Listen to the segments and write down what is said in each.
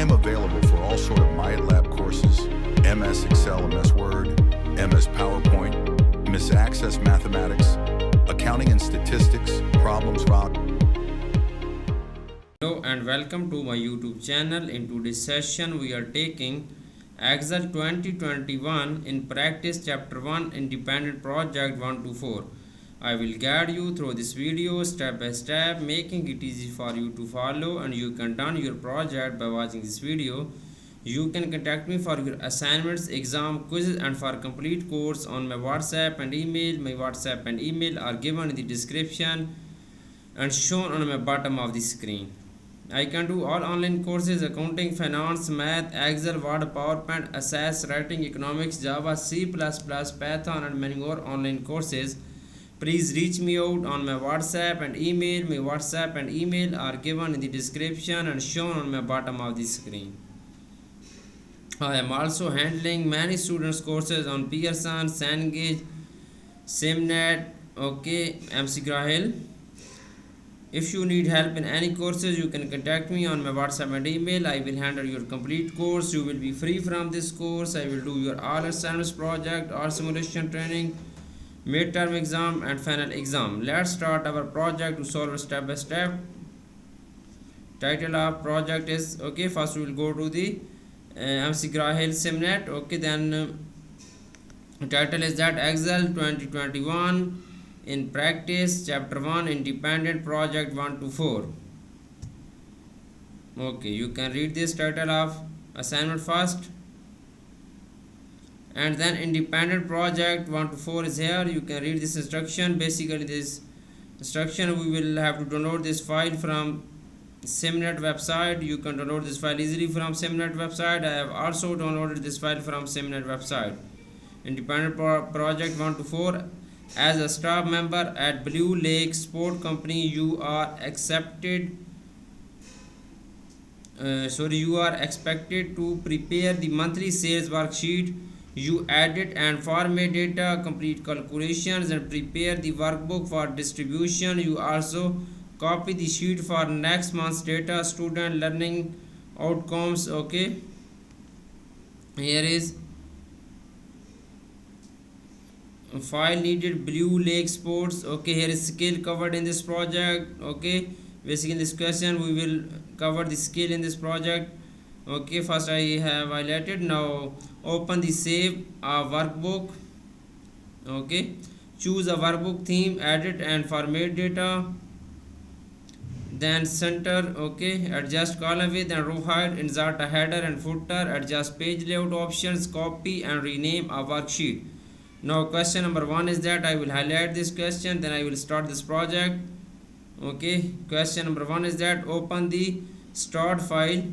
I'm available for all sort of MyLab courses, MS Excel, MS Word, MS PowerPoint, MS Access Mathematics, Accounting and Statistics, Problems Rock. Hello and welcome to my YouTube channel. In today's session we are taking Excel 2021 in practice chapter 1 independent project 1 to 4. I will guide you through this video step by step, making it easy for you to follow, and you can done your project by watching this video. You can contact me for your assignments, exam, quizzes, and for complete course on my WhatsApp and email. My WhatsApp and email are given in the description and shown on the bottom of the screen. I can do all online courses: accounting, finance, math, Excel, Word, PowerPoint, Access, writing, economics, Java, C++, Python, and many more online courses. Please reach me out on my WhatsApp and email. My WhatsApp and email are given in the description and shown on the bottom of the screen. I am also handling many students courses on Pearson, Cengage, Simnet, McGraw Hill. If you need help in any courses, you can contact me on my WhatsApp and email. I will handle your complete course. You will be free from this course. I will do your all assignments, project, all simulation training, midterm exam, and final exam. Let's start our project to solve step by step. Title of project is first we will go to the McGraw Hill Simnet. Then title is that Excel 2021 in practice chapter 1 independent project 1 to 4. You can read this title of assignment first, and then independent project 1 to 4 is here. You can read this instruction. Basically this instruction, we will have to download this file from Simnet website. You can download this file easily from Simnet website. I have also downloaded this file from Simnet website. Independent project 1 to 4. As a staff member at Blue Lake Sport Company, you are expected to prepare the monthly sales worksheet. You edit and format data, complete calculations, and prepare the workbook for distribution. You also copy the sheet for next month's data, student learning outcomes. Here is file needed, Blue Lake Sports. Here is skill covered in this project. Basically in this question we will cover the skill in this project. First I have highlighted. Now open the save a workbook. Choose a workbook theme, edit and format data, then center. Adjust column width and row height, insert a header and footer, adjust page layout options, copy and rename a worksheet. Now question number 1 is that I will highlight this question, then I will start this project. Question number 1 is that open the start file,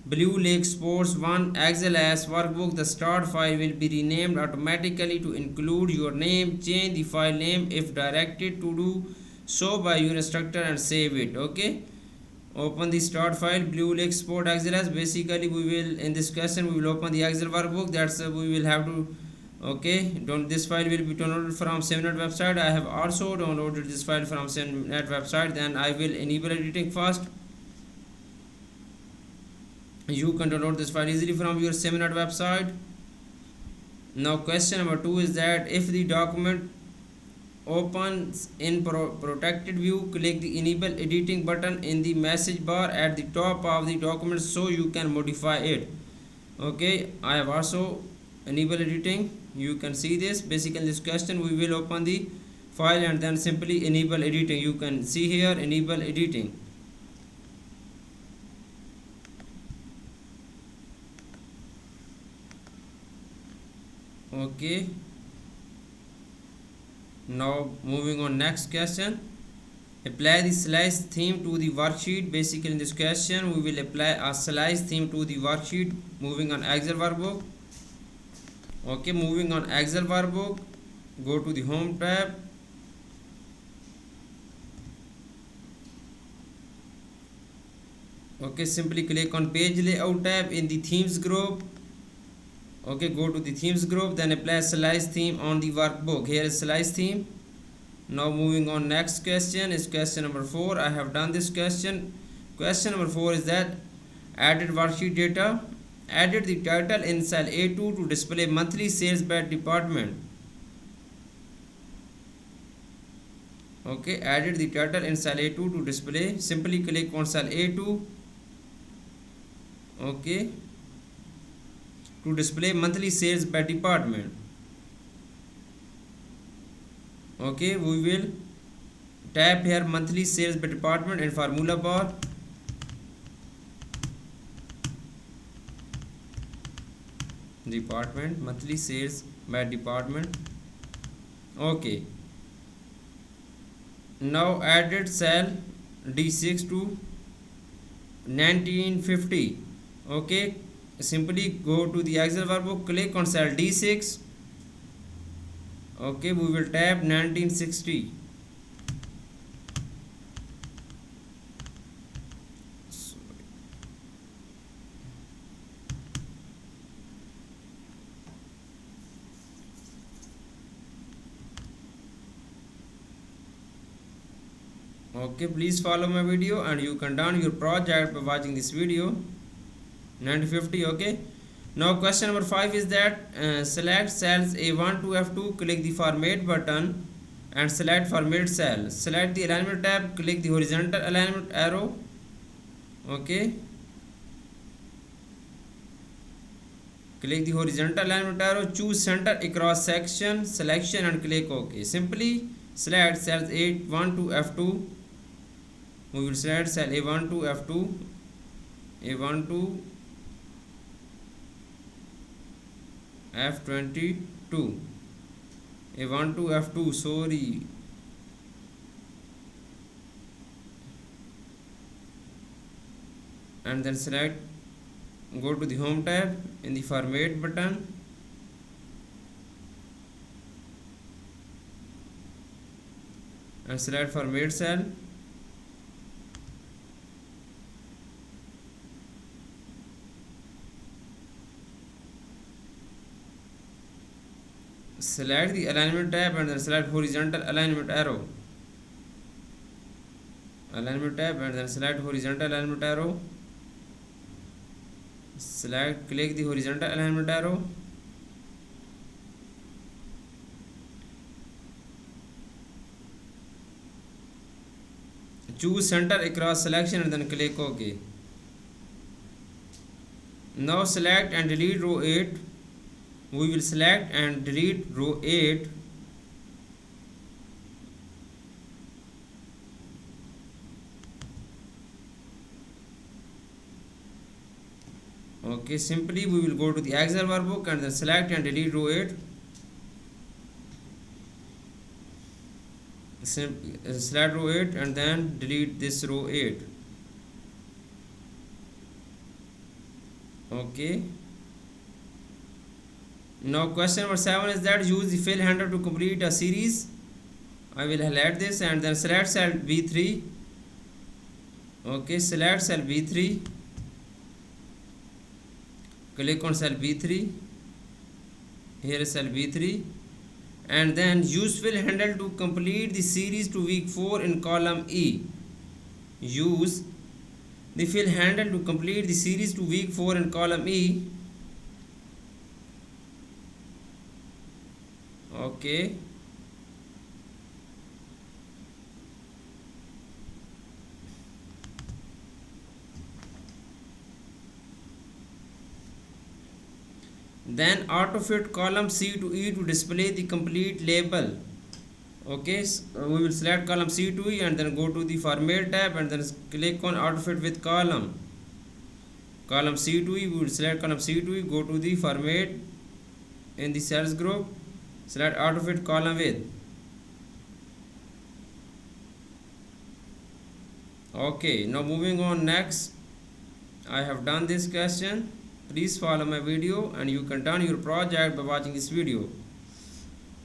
Blue Lake Sports 1 Excel as workbook. The start file will be renamed automatically to include your name. Change the file name if directed to do so by your instructor and save it. Open the start file, Blue Lake Sport Excel as. Basically we will, in this question we will open the Excel workbook. That's we will have to this file will be downloaded from Simnet website. I have also downloaded this file from Simnet website. Then I will enable editing first. You can download this file easily from your Simnet website. Now question number 2 is that if the document opens in protected view, click the enable editing button in the message bar at the top of the document so you can modify it. I have also enable editing. You can see this. Basically in this question we will open the file and then simply enable editing. You can see here enable editing. Now moving on next question. Apply the slice theme to the worksheet. Basically in this question we will apply a slice theme to the worksheet. Moving on Excel workbook. Moving on Excel workbook, go to the home tab. Simply click on page layout tab in the themes group. Go to the themes group, then apply slice theme on the workbook. Here is slice theme. Now moving on next question is question number 4. I have done this question. Question number 4 is that Added worksheet data. Added the title in cell A2 to display monthly sales by department. Okay, added the title in cell A2 to display. Simply click on cell A2. Okay, to display monthly sales by department. Okay, we will tap here monthly sales by department in formula bar. Department, monthly sales by department. Okay, now added cell D6 to 1950. Okay, simply go to the Excel workbook, click on cell D6. Okay, we will tap 1960. Okay, please follow my video and you can done your project by watching this video. 1950. Okay, now question number 5 is that select cells A1 to F2, click the format button and select format cell. Select the alignment tab, click the horizontal alignment arrow. Okay, click the horizontal alignment arrow, choose center across section selection and click OK. Simply select cells A1 to F2. We will select cell A1 to F2, A1 to F22, A1 to F2, sorry. And then select, go to the home tab in the format button. And select format cell. Select the alignment tab and then select horizontal alignment arrow. Alignment tab and then select horizontal alignment arrow. Select, click the horizontal alignment arrow. Choose center across selection and then click OK. Now select and delete row 8. We will select and delete row 8. Okay, simply we will go to the Excel workbook and then select and delete row 8. Select row 8 and then delete this row 8. Okay. Now question number 7 is that use the fill handle to complete a series. I will highlight this and then select cell B3. Okay, select cell B3. Click on cell B3. Here is cell B3. And then use fill handle to complete the series to week 4 in column E. Use the fill handle to complete the series to week 4 in column E. Okay. Then auto fit column C to E to display the complete label. Okay, so we will select column C to E and then go to the format tab and then click on auto fit with column. Column C to E, we will select column C to E, go to the format in the cells group. Select auto fit column with. Okay, now moving on next. I have done this question. Please follow my video and you can done your project by watching this video.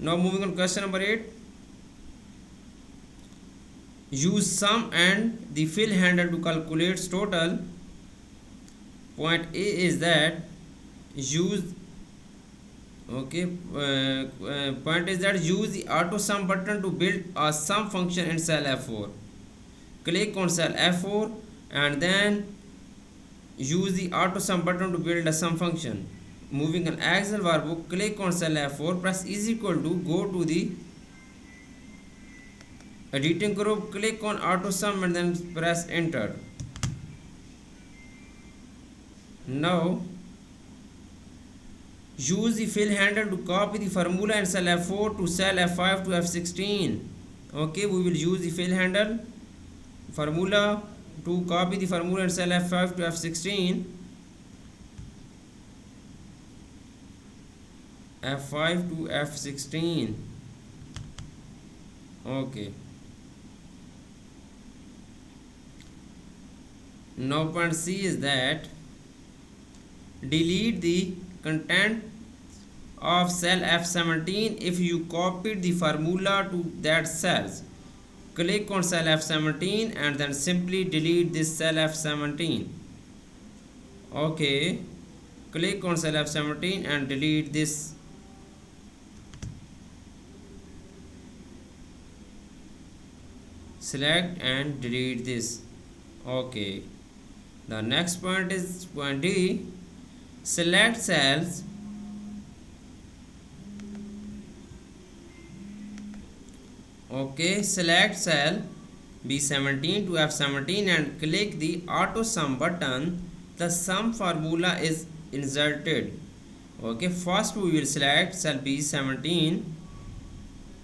Now moving on question number 8. Use sum and the fill handle to calculate total. Point A is that use point is that use the auto sum button to build a sum function in cell F4. Click on cell F4 and then use the auto sum button to build a sum function. Moving an Excel workbook, click on cell F4, press is equal to, go to the editing group, click on auto sum and then press enter. Now use the fill handle to copy the formula in cell F4 to cell F5 to F16. Okay, we will use the fill handle formula to copy the formula in cell F5 to F16. F5 to F16. Okay. Now point C is that delete the content of cell F17 if you copied the formula to that cells. Click on cell F17 and then simply delete this cell F17. Okay, click on cell F17 and delete this. Select and delete this. Okay, the next point is point D. Select cells select cell B17 to F17 and click the auto sum button. The sum formula is inserted. Okay, first we will select cell B17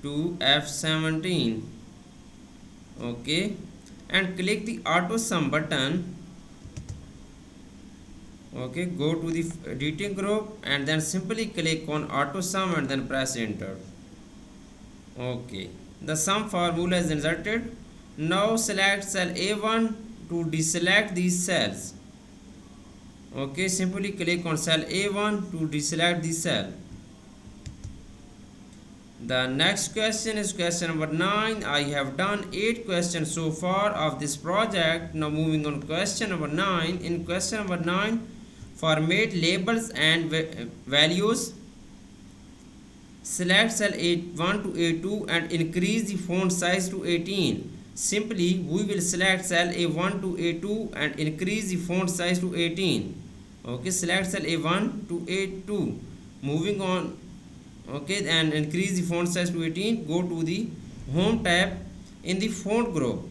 to F17. Okay, and click the auto sum button. Okay, go to the editing group and then simply click on auto sum and then press enter. Okay, the sum formula is inserted. Now select cell A1 to deselect these cells. Okay, simply click on cell A1 to deselect the cell. The next question is question number 9. I have done 8 questions so far of this project. Now moving on question number 9. In question number 9, format labels and values. Select cell A1 to A2 and increase the font size to 18. Simply we will select cell A1 to A2 and increase the font size to 18. Okay, select cell A1 to A2. Moving on. Okay, and increase the font size to 18. Go to the home tab. In the font group,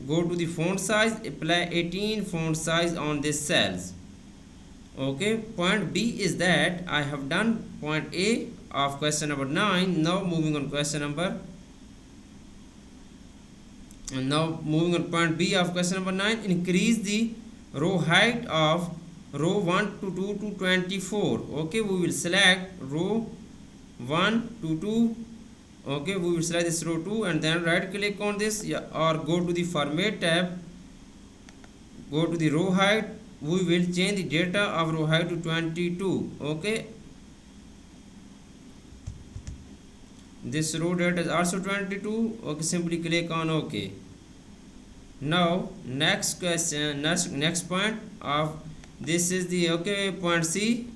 go to the font size, apply 18 font size on these cells. Okay, point B is that I have done point A of question number 9. Now moving on question number, and now moving on point B of question number 9. Increase the row height of row 1 to 2 to 24. Okay, we will select row 1 to 2. Okay, we will select this row 2 and then right click on this, or go to the format tab, go to the row height. We will change the data of row height to 22. Okay, this row data is also 22. Okay, simply click on OK. Now next question, next point of this is the point C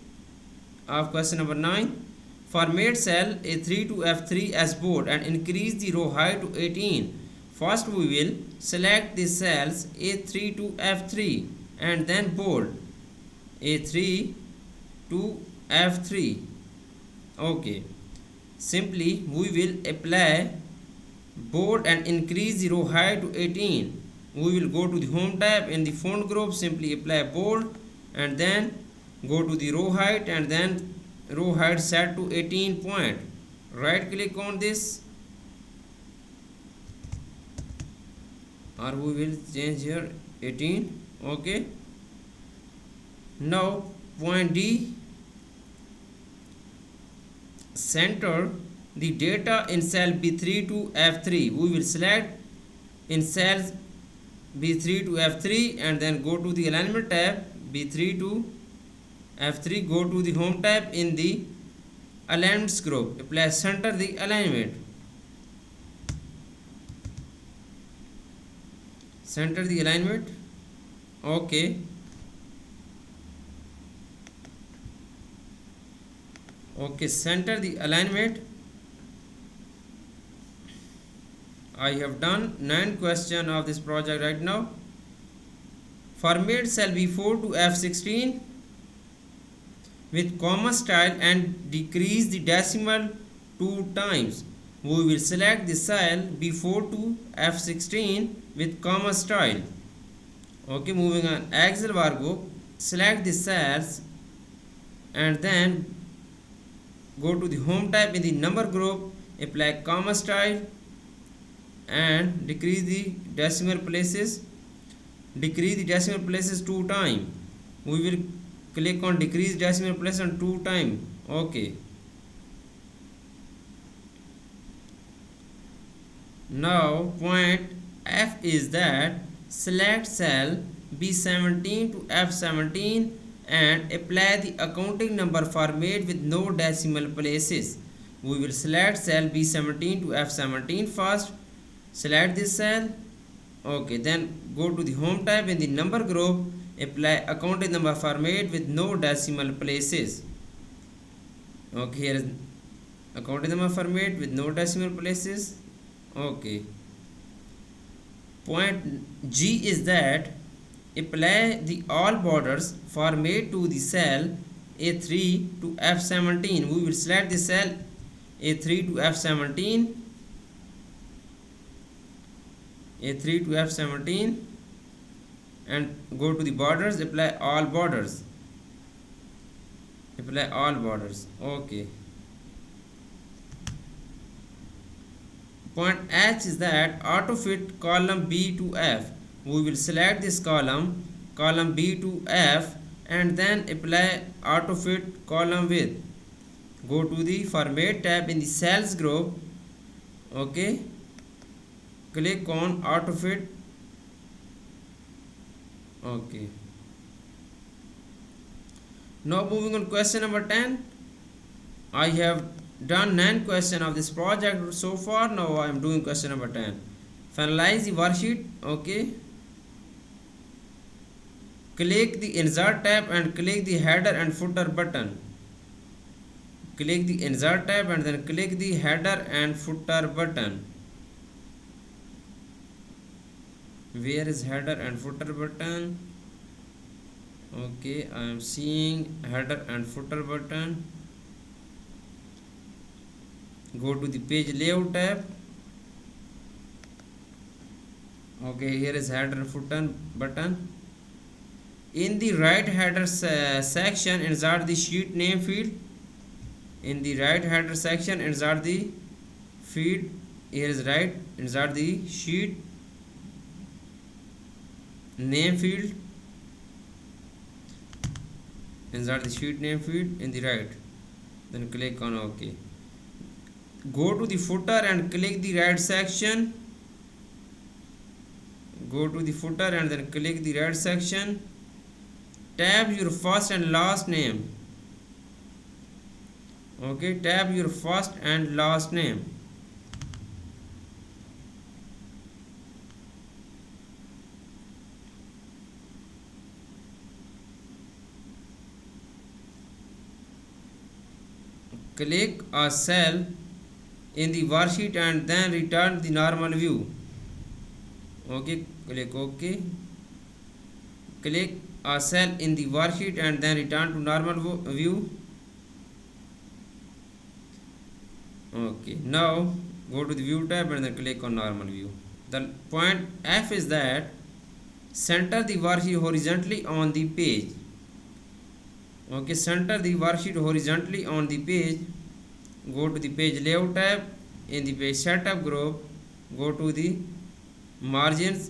of question number 9. Format cell A3 to F3 as bold and increase the row height to 18. First we will select the cells A3 to F3 and then bold A3 to F3. Okay, simply we will apply bold and increase the row height to 18. We will go to the home tab. In the font group, simply apply bold and then go to the row height and then row height set to 18 point. Right click on this, or we will change here 18. Okay, now point D. Center the data in cell B3 to F3. We will select in cells B3 to F3 and then go to the alignment tab, B3 to F3, go to the home tab. In the alignments group, apply center the alignment. Center the alignment. Okay, okay, center the alignment. I have done 9 questions of this project right now. Format cell B4 to F16 with comma style and decrease the decimal 2 times. We will select the cell B4 to F16 with comma style. Okay, moving on. Excel workbook. Select the cells and then go to the home tab in the number group. Apply comma style and decrease the decimal places. Decrease the decimal places 2 times. We will click on decrease decimal place on 2 times. Okay. Now point F is that select cell B17 to F17 and apply the accounting number format with no decimal places. We will select cell B17 to F17 first. Select this cell. Okay, then go to the home tab in the number group. Apply accounting number format with no decimal places. Okay, here is accounting number format with no decimal places. Okay. Point G is that apply the all borders format to the cell A3 to F17. We will select the cell A3 to F17. A3 to F17 and go to the borders. Apply all borders. Apply all borders. Okay. Point H is that auto fit column B to F. We will select this column B to F, and then apply auto fit column width. Go to the format tab in the cells group. Okay. Click on auto fit. Okay. Now moving on question number 10. I have done 9 questions of this project so far. Now I am doing question number 10. Finalize the worksheet. Okay. Click the insert tab and click the header and footer button. Click the insert tab and then click the header and footer button. Where is header and footer button? Okay, I am seeing header and footer button. Go to the page layout tab. Okay, here is header and footer button. In the right header section, insert the sheet name field. In the right header section, insert the field. Here is right. Insert the sheet name field. Insert the sheet name field in the right. Then click on OK. Go to the footer and click the right section. Go to the footer and then click the right section. Tab your first and last name. Okay, tab your first and last name. Click a cell in the worksheet and then return the normal view. Okay, click OK. Click a cell in the worksheet and then return to normal view. Okay, now go to the view tab and then click on normal view. The point F is that center the worksheet horizontally on the page. Okay, center the worksheet horizontally on the page. Go to the page layout tab. In the page setup group, go to the margins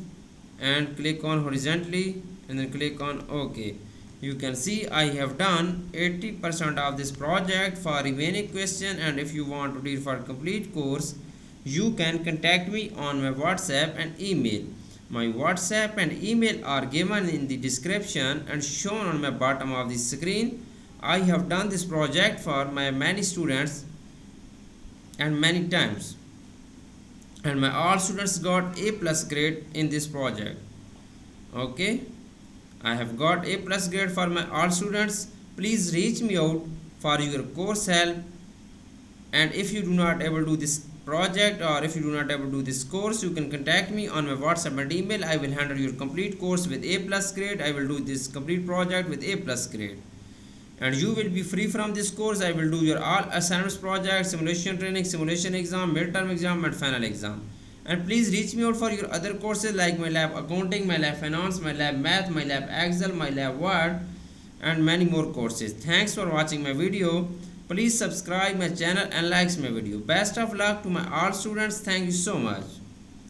and click on horizontally and then click on OK. You can see I have done 80% of this project. For remaining question, and if you want to read for complete course, you can contact me on my WhatsApp and email. My WhatsApp and email are given in the description and shown on my bottom of the screen. I have done this project for my many students and many times, and my all students got A+ grade in this project. Okay, I have got A+ grade for my all students. Please reach me out for your course help, and if you do not able to do this project, or if you do not able to do this course, you can contact me on my WhatsApp and email. I will handle your complete course with A plus grade. I will do this complete project with A plus grade, and you will be free from this course. I will do your all assignments, projects, simulation training, simulation exam, midterm exam and final exam. And please reach me out for your other courses like my lab accounting, my lab finance, my lab math, my lab Excel, my lab Word, and many more courses. Thanks for watching my video. Please subscribe my channel and likes my video. Best of luck to my all students. Thank you so much.